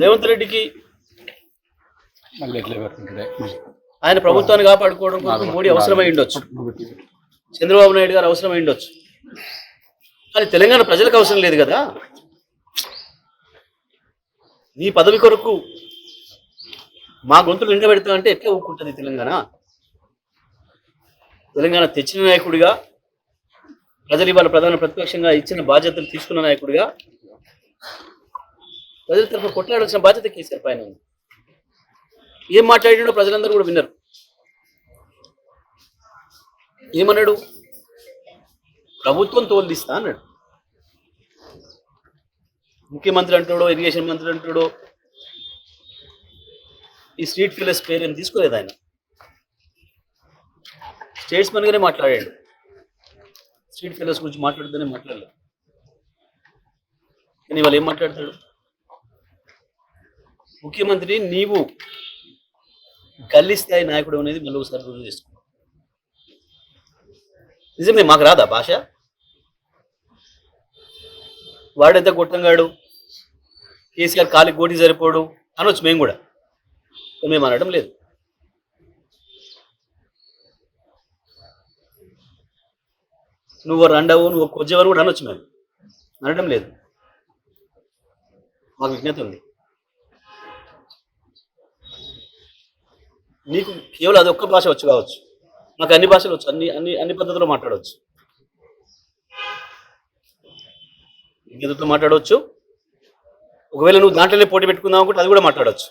రేవంత్ రెడ్డికి ఆయన ప్రభుత్వాన్ని కాపాడుకోవడం కోసం మోడీ అవసరమై ఉండొచ్చు, చంద్రబాబు నాయుడు గారు అవసరమై ఉండొచ్చు, కానీ తెలంగాణ ప్రజలకు అవసరం లేదు కదా. నీ పదవి కొరకు మా గొంతులు నిండబెడతా అంటే ఎట్లా ఊరుకుంటుంది తెలంగాణ? తెలంగాణ తెచ్చిన నాయకుడిగా, ప్రజలు ఇవాళ ప్రధాన ప్రతిపక్షంగా ఇచ్చిన బాధ్యతలు తీసుకున్న నాయకుడిగా ప్రజల తరఫున కొట్లాడాల్సిన బాధ్యత కేసీఆర్ పైన ఉంది. ఏం మాట్లాడినో ప్రజలందరూ కూడా విన్నారు. ఏమన్నాడు? ప్రభుత్వం తోలుదిస్తా అన్నాడు. ముఖ్యమంత్రి అంటాడో, ఇరిగేషన్ మంత్రి అంటాడో, ఈ స్ట్రీట్ ఫిల్లర్స్ పేరు ఏం తీసుకోలేదు. ఆయన స్టేట్స్మెన్గానే మాట్లాడాడు. స్ట్రీట్ ఫిల్లర్స్ గురించి మాట్లాడుతూనే మాట్లాడలేదు. కానీ వాళ్ళు ఏం మాట్లాడతాడు? ముఖ్యమంత్రి నీవు గల్లీ స్థాయి నాయకుడు అనేది మళ్ళీ ఒకసారి రుజువు చేసుకో. నిజమే, మాకు రాదా భాష? వాడెంత గొట్టంగాడు, కేసీఆర్ కాలికి గోటి సరిపోడు అనొచ్చు మేము కూడా. మేము అనడం లేదు. నువ్వు రండవు, నువ్వు కొజ్జెవరు కూడా అనొచ్చు, మేము అనడం లేదు. మాకు విజ్ఞత ఉంది. నీకు కేవలం అది ఒక్క భాష వచ్చు కావచ్చు, నాకు అన్ని భాషలు వచ్చు, అన్ని పద్ధతుల్లో మాట్లాడవచ్చు. విజ్ఞతతో మాట్లాడవచ్చు. ఒకవేళ నువ్వు దాంట్లోనే పోటీ పెట్టుకుందాం అనుకుంటే అది కూడా మాట్లాడవచ్చు.